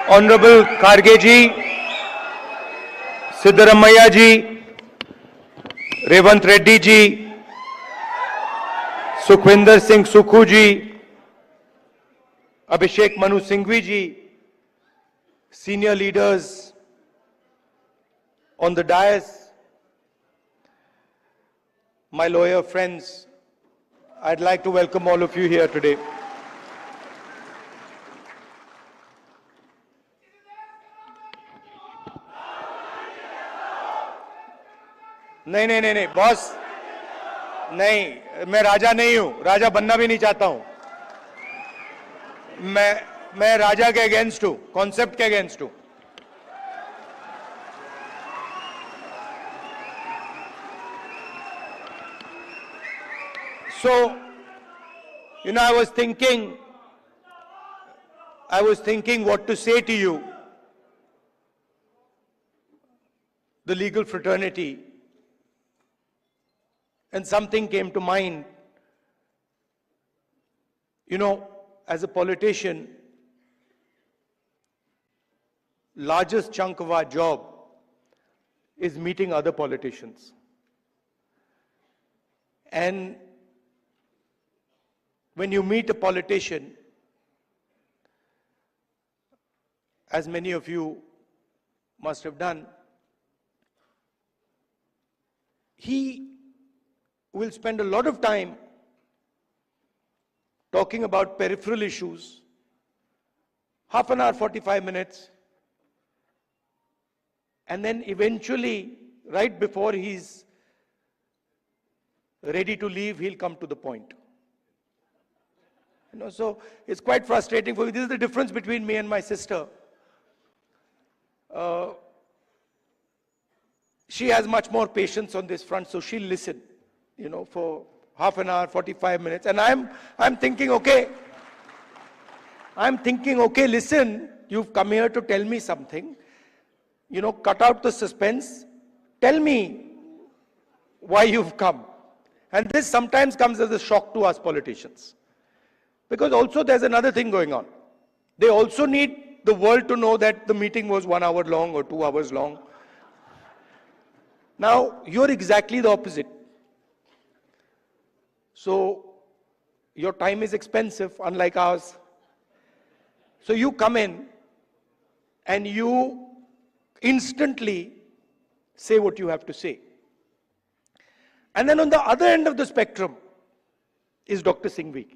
Honorable Kharge ji, Siddaramaiah ji, Revant Reddy ji, Sukhwinder Singh Sukhu ji, Abhishek Manu Singhvi ji, senior leaders on the dais, my lawyer friends, I'd like to welcome all of you here today. नहीं boss, नहीं, मैं राजा नहीं हूं, राजा बनना भी नहीं चाहता हूं। मैं राजा के अगेंस्ट हूं, कॉन्सेप्ट के अगेंस्ट हूं। So, you know, I was thinking what to say to you, the legal fraternity, and something came to mind. You know, as a politician, largest chunk of our job is meeting other politicians. And when you meet a politician, as many of you must have done, he will spend a lot of time talking about peripheral issues, half an hour, 45 minutes, and then eventually, right before he's ready to leave, he'll come to the point. You know, so it's quite frustrating for me. This is the difference between me and my sister. She has much more patience on this front, so she'll listen, you know, for half an hour, 45 minutes. And I'm thinking, okay, listen, you've come here to tell me something. You know, cut out the suspense. Tell me why you've come. And this sometimes comes as a shock to us politicians. Because also there's another thing going on. They also need the world to know that the meeting was 1 hour long or 2 hours long. Now, you're exactly the opposite. So, your time is expensive, unlike ours. So you come in and you instantly say what you have to say. And then on the other end of the spectrum is Dr. Singhvi,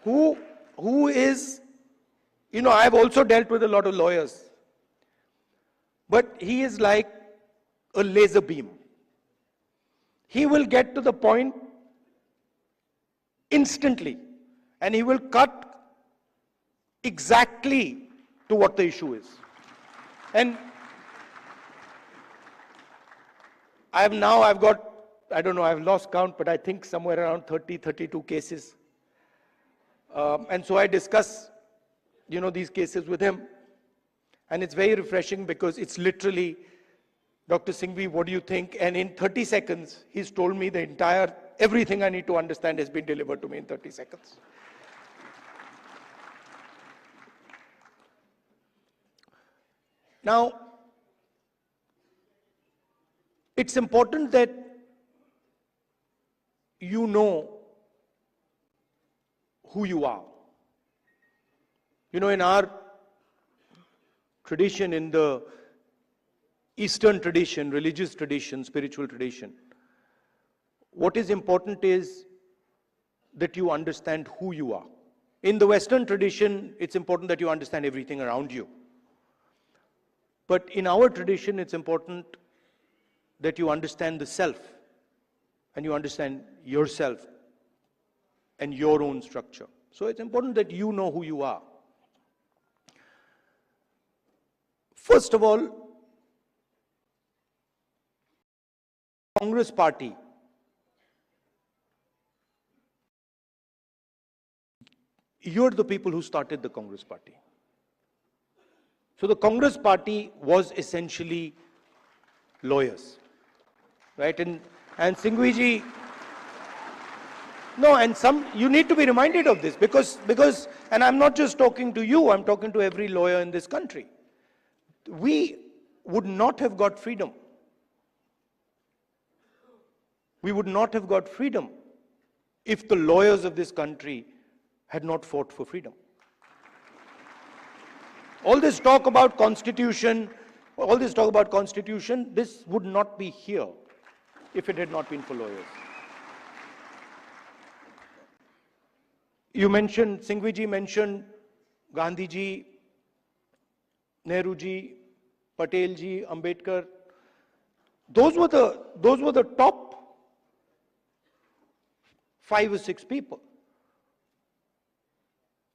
who is, you know, I've also dealt with a lot of lawyers, but he is like a laser beam. He will get to the point instantly, and he will cut exactly to what the issue is. And I've got, I don't know, I've lost count, but I think somewhere around 30, 32 cases. And so I discuss, you know, these cases with him. And it's very refreshing because it's literally, Dr. Singhvi, what do you think? And in 30 seconds, he's told me the entire, everything I need to understand has been delivered to me in 30 seconds. Now, it's important that you know who you are. You know, in our tradition, in the Eastern tradition, religious tradition, spiritual tradition, what is important is that you understand who you are. In the Western tradition, it's important that you understand everything around you. But in our tradition, it's important that you understand the self and you understand yourself and your own structure. So it's important that you know who you are. First of all, Congress Party, you're the people who started the Congress Party. So the Congress Party was essentially lawyers, right? And Singhvi ji, No, and you need to be reminded of this because, and I'm not just talking to you, I'm talking to every lawyer in this country. We would not have got freedom. We would not have got freedom if the lawyers of this country had not fought for freedom. All this talk about constitution, this would not be here if it had not been for lawyers. You mentioned, Singhvi ji mentioned Gandhi ji, Nehru ji, Patel ji, Ambedkar. Those were the top 5 or 6 people.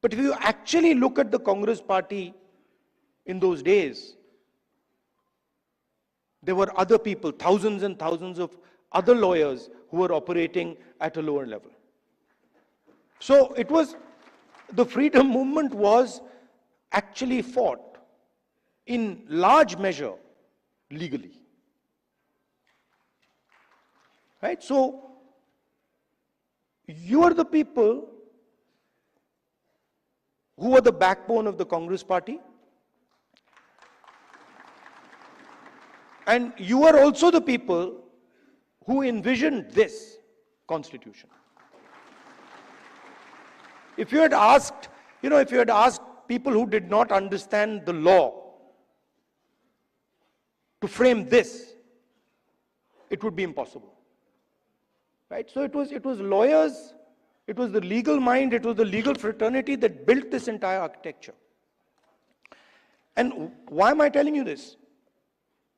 But if you actually look at the Congress party in those days, there were other people, thousands and thousands of other lawyers who were operating at a lower level. So it was, the freedom movement was actually fought in large measure legally. Right? So you are the people who are the backbone of the Congress party. And you are also the people who envisioned this constitution. If you had asked, if you had asked people who did not understand the law to frame this, it would be impossible. Right? So it was lawyers, it was the legal mind, it was the legal fraternity that built this entire architecture. And why am I telling you this?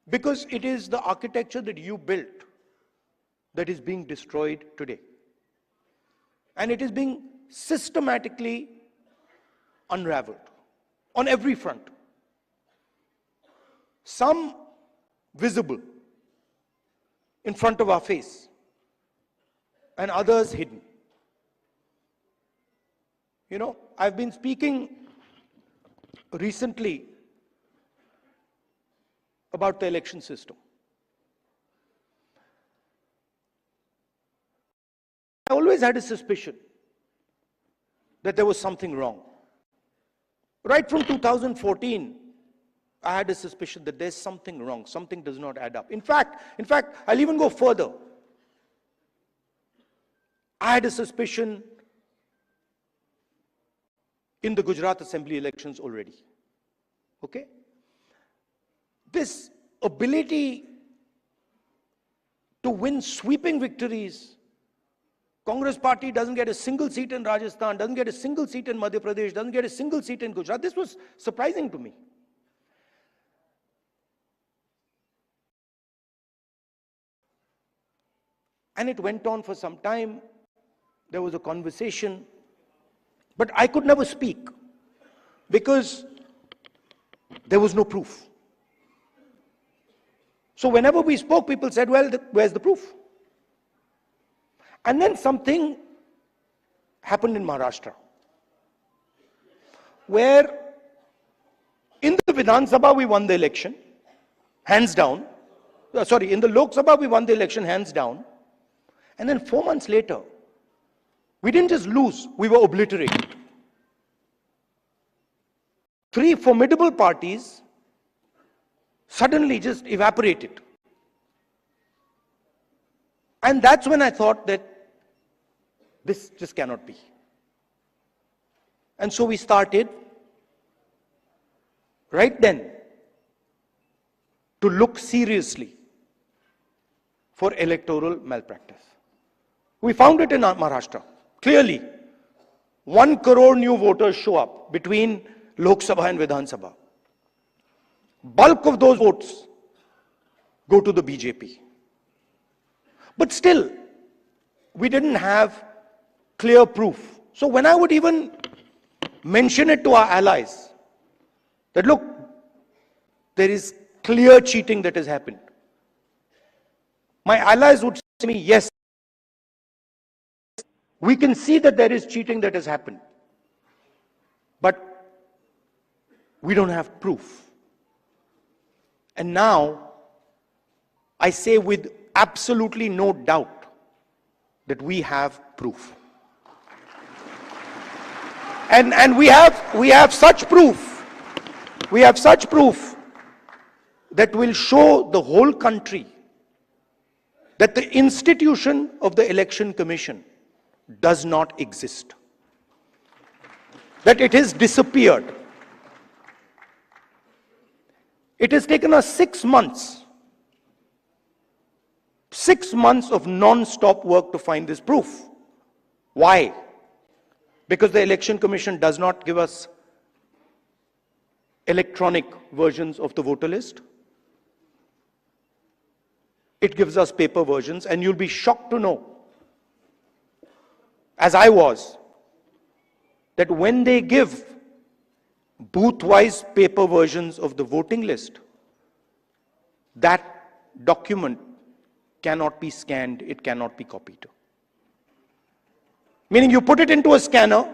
Because it is the architecture that you built that is being destroyed today. And it is being systematically unraveled on every front. Some visible in front of our face and others hidden. I've been speaking recently about the election system. I always had a suspicion that there was something wrong. Right from 2014, I had a suspicion that there's something wrong, something does not add up. In fact, I'll even go further. I had a suspicion in the Gujarat Assembly elections already. Okay? This ability to win sweeping victories. Congress party doesn't get a single seat in Rajasthan, doesn't get a single seat in Madhya Pradesh, doesn't get a single seat in Gujarat. This was surprising to me. And it went on for some time. There was a conversation, but I could never speak because there was no proof. So whenever we spoke, people said, well, where's the proof? And then something happened in Maharashtra, where in the Vidhan Sabha we won the election, hands down. In the Lok Sabha we won the election, hands down. And then 4 months later, we didn't just lose, we were obliterated. 3 formidable parties suddenly just evaporated. And that's when I thought that this just cannot be. And so we started right then to look seriously for electoral malpractice. We found it in Maharashtra. Clearly, 1 crore new voters show up between Lok Sabha and Vidhan Sabha. Bulk of those votes go to the BJP. But still, we didn't have clear proof. So when I would even mention it to our allies, that look, there is clear cheating that has happened, my allies would say to me, yes, we can see that there is cheating that has happened, but we don't have proof. And now, I say with absolutely no doubt that we have proof. And we have such proof. We have such proof that will show the whole country that the institution of the Election Commission does not exist. That it has disappeared. It has taken us 6 months. 6 months of non-stop work to find this proof. Why? Because the Election Commission does not give us electronic versions of the voter list. It gives us paper versions, and you'll be shocked to know, as I was, that when they give booth-wise paper versions of the voting list, that document cannot be scanned, it cannot be copied. Meaning you put it into a scanner,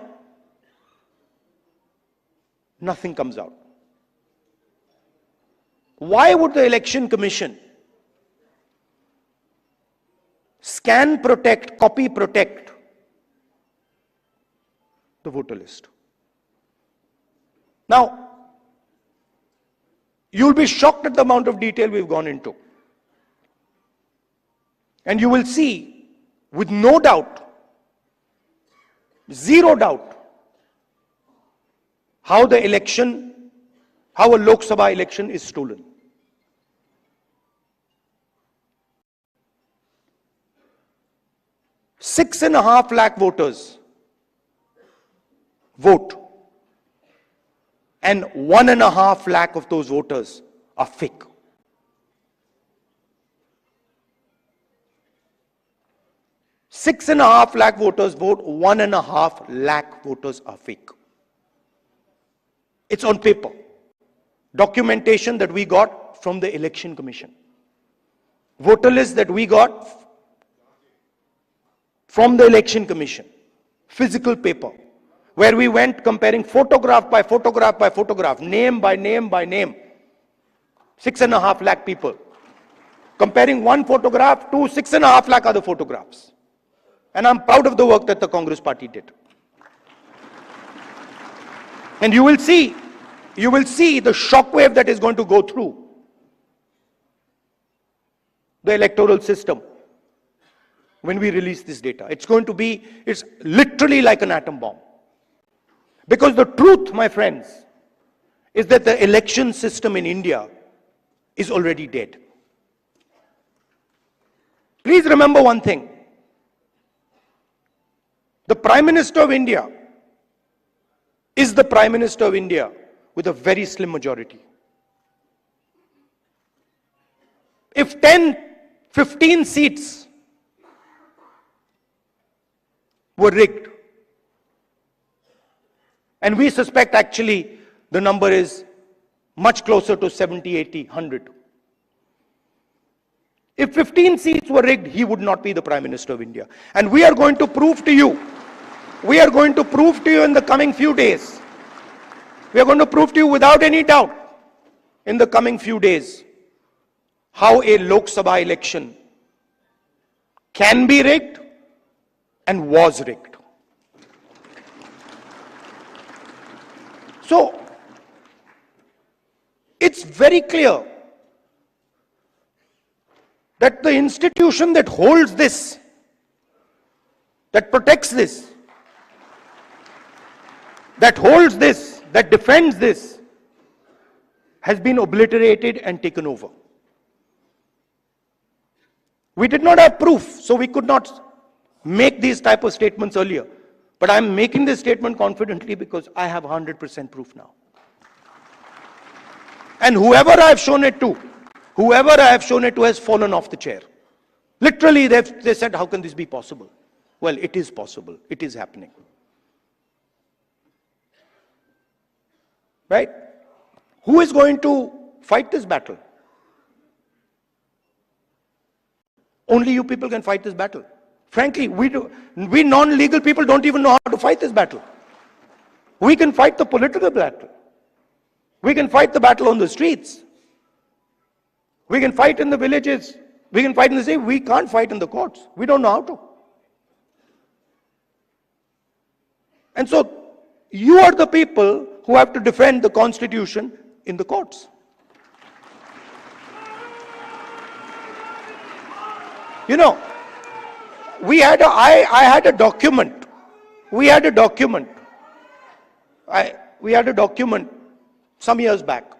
nothing comes out. Why would the Election Commission scan protect, copy protect the voter list? Now, you'll be shocked at the amount of detail we've gone into. And you will see, with no doubt, zero doubt, how a Lok Sabha election is stolen. Six and a half lakh voters vote, and 1.5 lakh of those voters are fake. Six and a half lakh voters vote, 1.5 lakh voters are fake. It's on paper. Documentation that we got from the Election Commission. Voter list that we got from the Election Commission. Physical paper. Where we went comparing photograph by photograph by photograph, name by name by name. 6.5 lakh people. Comparing one photograph to 6.5 lakh other photographs. And I'm proud of the work that the Congress party did. And you will see the shockwave that is going to go through the electoral system when we release this data. It's literally like an atom bomb. Because the truth, my friends, is that the election system in India is already dead. Please remember one thing. The Prime Minister of India is the Prime Minister of India with a very slim majority. If 10, 15 seats were rigged, and we suspect actually the number is much closer to 70, 80, 100. If 15 seats were rigged, he would not be the Prime Minister of India. And we are going to prove to you, in the coming few days, we are going to prove to you without any doubt in the coming few days how a Lok Sabha election can be rigged and was rigged. So, it's very clear that the institution that holds this, that protects this, that holds this, that defends this, has been obliterated and taken over. We did not have proof, so we could not make these type of statements earlier. But I'm making this statement confidently because I have 100% proof now. And whoever I have shown it to has fallen off the chair. Literally, they said, how can this be possible? Well, it is possible. It is happening. Right? Who is going to fight this battle? Only you people can fight this battle. Frankly, we non-legal people don't even know how to fight this battle. We can fight the political battle. We can fight the battle on the streets. We can fight in the villages. We can fight in the city. We can't fight in the courts. We don't know how to. And so, You are the people who have to defend the Constitution in the courts. You know, I had a document. We had a document some years back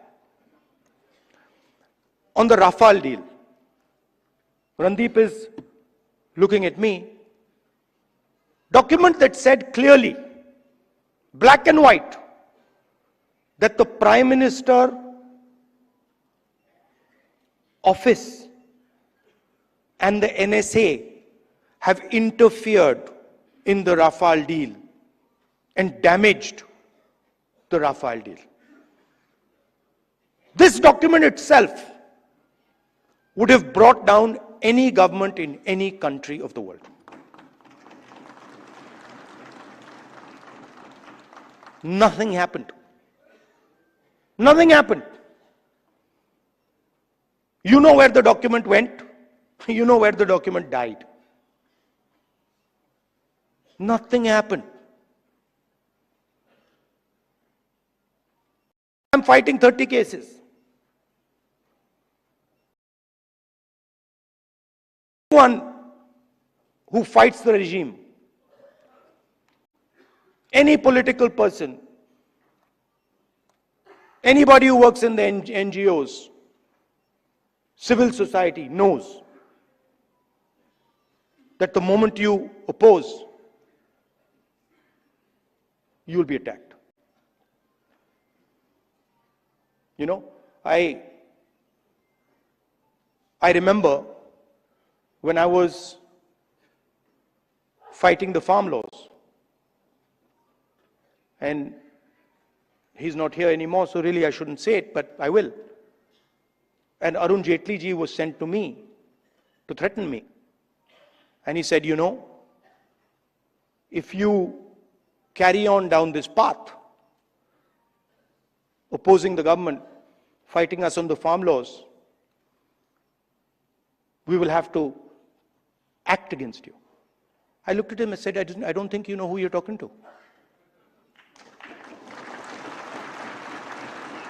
on the Rafale deal. Randeep is looking at me. Document that said clearly, black and white, that the Prime Minister office and the NSA have interfered in the Rafale deal and damaged the Rafale deal. This document itself would have brought down any government in any country of the world. Nothing happened. Nothing happened. You know where the document went. You know where the document died. Nothing happened. I'm fighting 30 cases. Anyone who fights the regime, any political person, anybody who works in the NGOs, civil society knows that the moment you oppose, you will be attacked. You know, I remember when I was fighting the farm laws, and he's not here anymore, so really I shouldn't say it, but I will. And Arun Jaitley ji was sent to me to threaten me. And he said, you know, if you carry on down this path, opposing the government, fighting us on the farm laws, we will have to act against you. I looked at him and said, I don't think you know who you're talking to.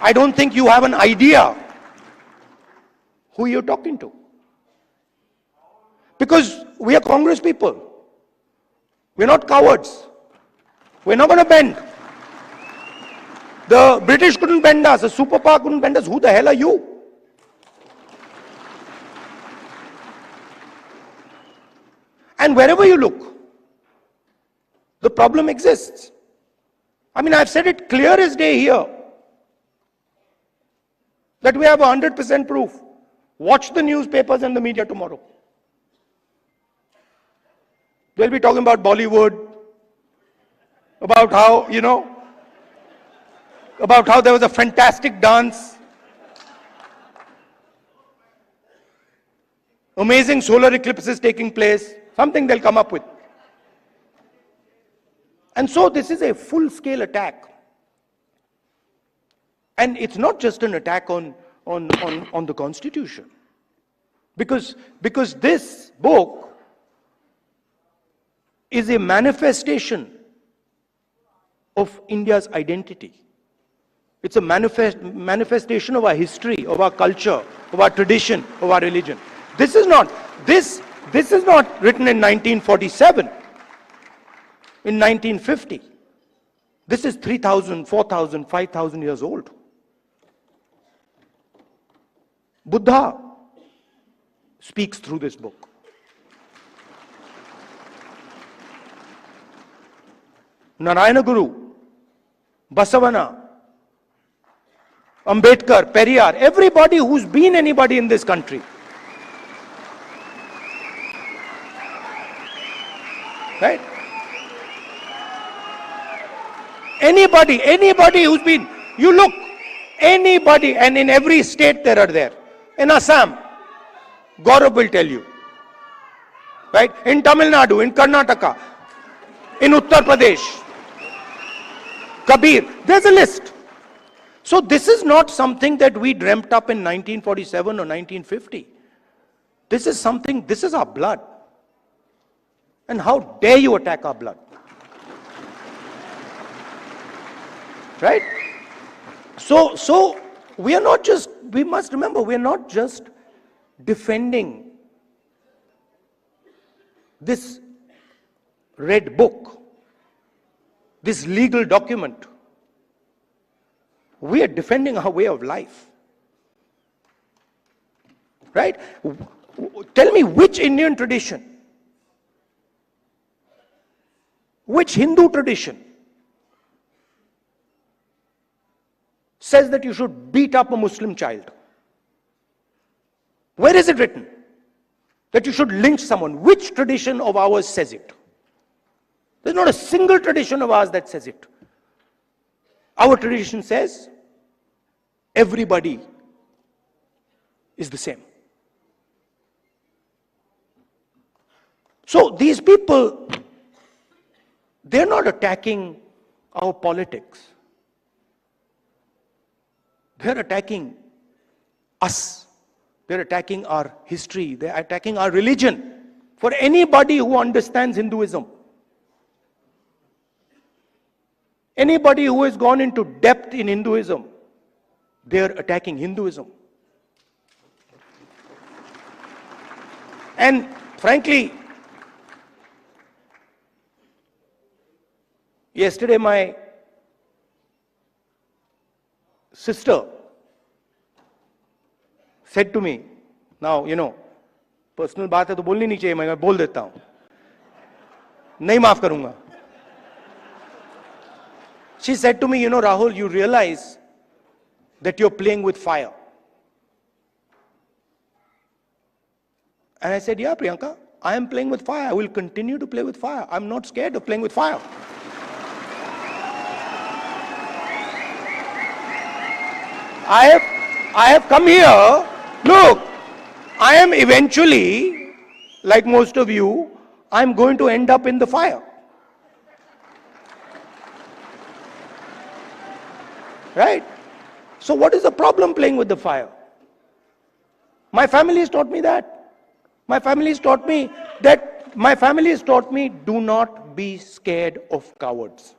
I don't think you have an idea who you're talking to. Because we are Congress people. We're not cowards. We're not going to bend. The British couldn't bend us. The superpower couldn't bend us. Who the hell are you? And wherever you look, the problem exists. I mean, I've said it clear as day here, that we have 100% proof. Watch the newspapers and the media tomorrow. They'll be talking about Bollywood, about how, you know, about how there was a fantastic dance, amazing solar eclipses taking place, something they'll come up with. And so this is a full-scale attack. And it's not just an attack on the Constitution. Because this book is a manifestation of India's identity. It's a manifestation of our history, of our culture, of our tradition, of our religion. This is not written in 1947, in 1950. This is 3,000, 4,000, 5,000 years old. Buddha speaks through this book. Narayana Guru, Basavana, Ambedkar, Periyar, everybody who's been anybody in this country. Right? Anybody who's been, you look, anybody, and in every state there are there. In Assam, Gaurav will tell you. Right? In Tamil Nadu, in Karnataka, in Uttar Pradesh, Kabir, there's a list. So this is not something that we dreamt up in 1947 or 1950. This is something, this is our blood. And how dare you attack our blood? Right? So we are not just, we must remember, we are not just defending this red book, this legal document. We are defending our way of life. Right? Tell me which Indian tradition, which Hindu tradition says that you should beat up a Muslim child? Where is it written that you should lynch someone? Which tradition of ours says it? There's not a single tradition of ours that says it. Our tradition says everybody is the same. So these people, they're not attacking our politics. They're attacking us. They're attacking our history. They're attacking our religion. For anybody who understands Hinduism, anybody who has gone into depth in Hinduism, they're attacking Hinduism. And frankly, yesterday my sister said to me, now, personal बात है तो बोलनी नहीं चाहिए, मैं बोल देता हूं, नहीं माफ करूंगा. She said to me, Rahul, you realize that you're playing with fire. And I said, yeah, Priyanka, I am playing with fire. I will continue to play with fire. I'm not scared of playing with fire. I have come here. Look, I am eventually, like most of you, I'm going to end up in the fire. Right? So what is the problem playing with the fire? My family has taught me that. My family has taught me do not be scared of cowards.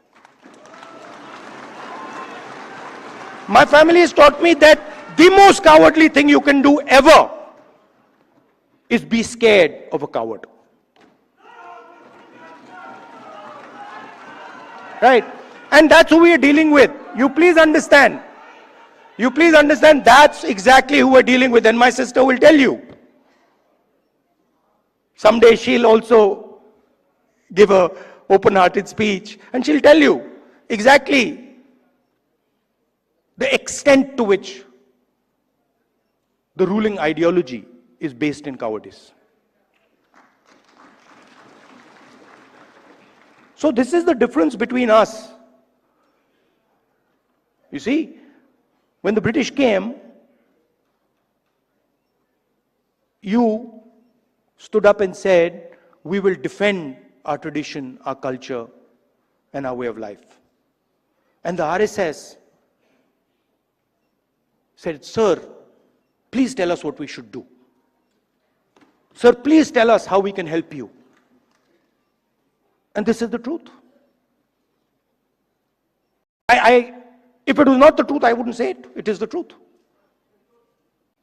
My family has taught me that the most cowardly thing you can do ever is be scared of a coward. Right? And that's who we are dealing with. You please understand. You please understand that's exactly who we're dealing with. And my sister will tell you. Someday she'll also give a open-hearted speech and she'll tell you exactly the extent to which the ruling ideology is based in cowardice. So this is the difference between us. You see, when the British came, you stood up and said, we will defend our tradition, our culture, and our way of life. And the RSS said, sir, please tell us what we should do. Sir, please tell us how we can help you. And this is the truth. If it was not the truth, I wouldn't say it. It is the truth.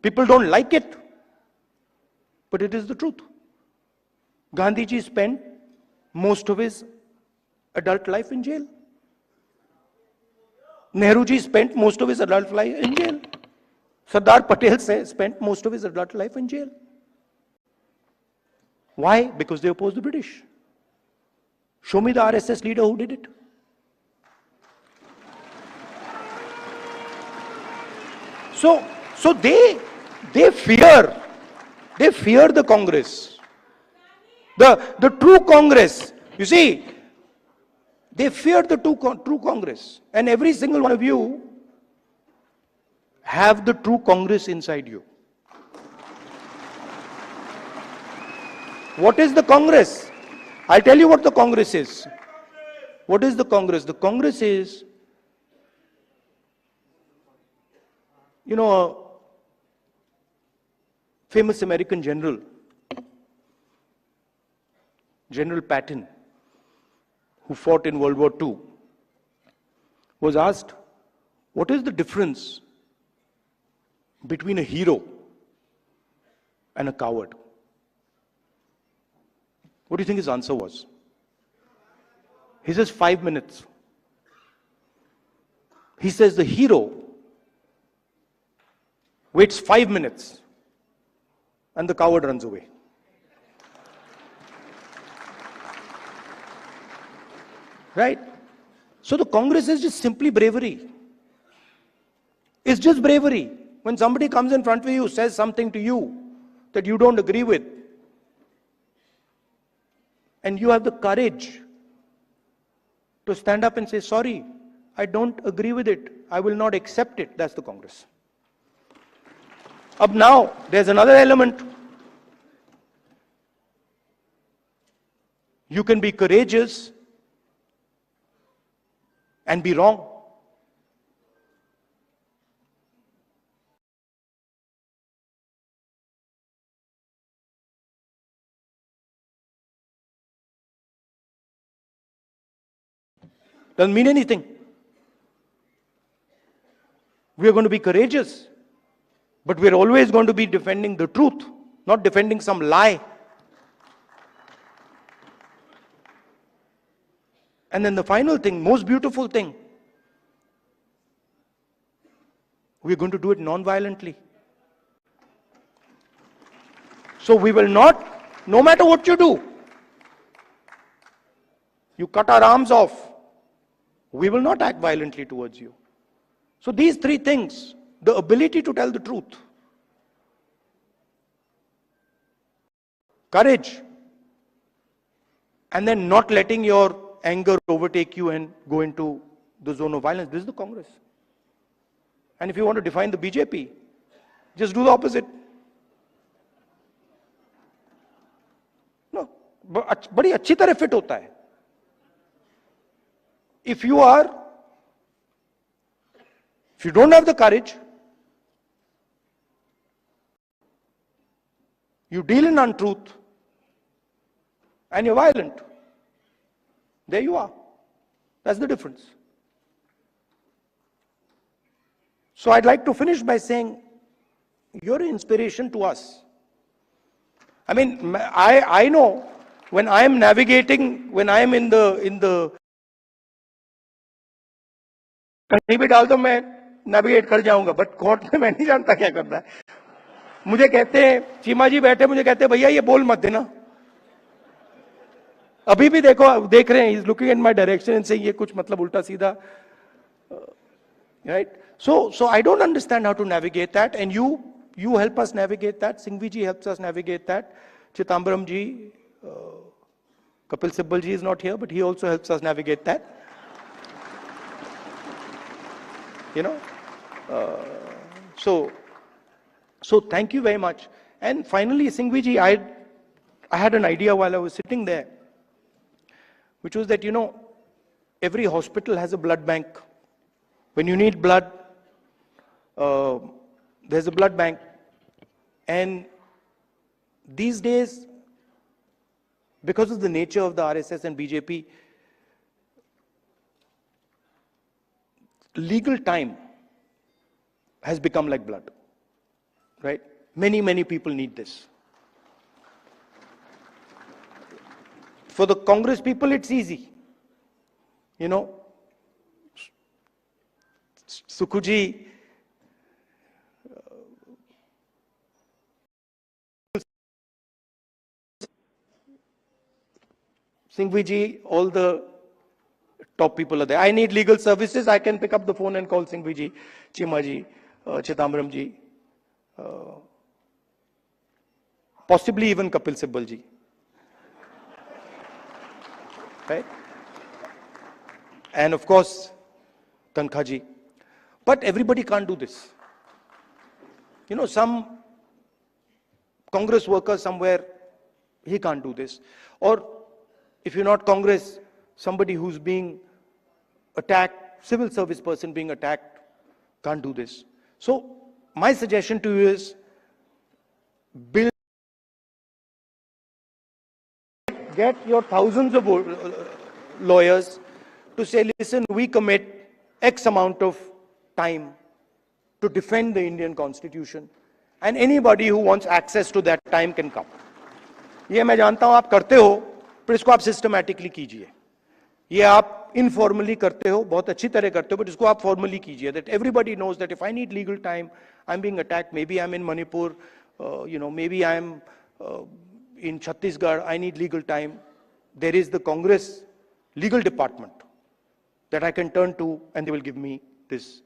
People don't like it, but it is the truth. Gandhiji spent most of his adult life in jail. Nehruji spent most of his adult life in jail. Sardar Patel spent most of his adult life in jail. Why? Because they opposed the British. Show me the RSS leader who did it. So they fear the Congress. The true Congress. You see, they fear the true Congress. And every single one of you have the true Congress inside you. What is the Congress? I'll tell you what the Congress is. What is the Congress? The Congress is, a famous American general, General Patton, who fought in World War II, was asked What is the difference between a hero and a coward? What do you think his answer was? He says 5 minutes. He says the hero waits 5 minutes and the coward runs away. Right? So the Congress is just simply bravery. It's just bravery. When somebody comes in front of you, says something to you that you don't agree with, and you have the courage to stand up and say, sorry, I don't agree with it. I will not accept it. That's the Congress. Up now, there's another element. You can be courageous and be wrong. Doesn't mean anything. We are going to be courageous, but we're always going to be defending the truth, not defending some lie. And then the final thing, most beautiful thing, we're going to do it non-violently. So we will not, no matter what you do, you cut our arms off, we will not act violently towards you. So these three things, the ability to tell the truth, courage, and then not letting your anger overtake you and go into the zone of violence. This is the Congress. And if you want to define the BJP, just do the opposite. No, बड़ी अच्छी तरह fit होता है. If you don't have the courage, you deal in untruth, and you're violent, there you are. That's the difference. So I'd like to finish by saying, you're an inspiration to us. I mean, I know when I am navigating, when I am in the कहीं भी डाल दो मैं navigate कर जाऊंगा, but court में मैं नहीं जानता क्या करना है. मुझे कहते हैं, चीमा जी बैठे, मुझे कहते हैं भैया ये बोल मत देना. अभी भी देख रहे हैं, he is looking in my direction and saying ये कुछ मतलब उल्टा सीधा. Right? So I don't understand how to navigate that, and you help us navigate that. Singhvi ji helps us navigate that. Chidambaram ji, Kapil Sibal ji is not here, but he also helps us navigate that. You know, so thank you very much. And finally, Singhvi ji, I had an idea while I was sitting there, which was that, you know, every hospital has a blood bank. When you need blood, there's a blood bank. And these days, because of the nature of the RSS and BJP, legal time has become like blood, right? Many people need this. For the Congress people, it's easy. You know, Sukhuji, Singhvi ji, all the top people are there. I need legal services, I can pick up the phone and call Singhvi ji, Chima ji, Chidambaram ji, possibly even Kapil Sibal ji. Right? And of course, Tankha ji. But everybody can't do this. You know, some Congress worker somewhere, he can't do this. Or if you're not Congress, somebody who's being attacked, civil service person being attacked, can't do this. So my suggestion to you is, get your thousands of lawyers to say, listen, we commit X amount of time to defend the Indian Constitution, and anybody who wants access to that time can come. ये मैं जानता हूं आप करते हो, पर इसको आप सिस्टमैटिकली कीजिए. ये आप इनफॉर्मली करते हो, बहुत अच्छी तरह करते हो, but इसको आप फॉर्मली कीजिए. That everybody knows that if I need legal time, I'm being attacked. Maybe I'm in Manipur, maybe I'm in Chhattisgarh. I need legal time. There is the Congress legal department that I can turn to, and they will give me this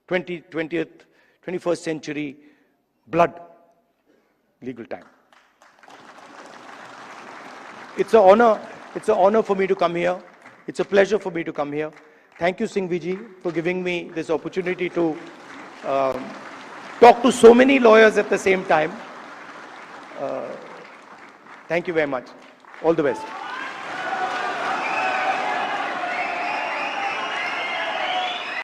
20th, 21st century blood legal time. It's an honor for me to come here. It's a pleasure for me to come here. Thank you, Singhvi ji, for giving me this opportunity to talk to so many lawyers at the same time. Thank you very much. All the best.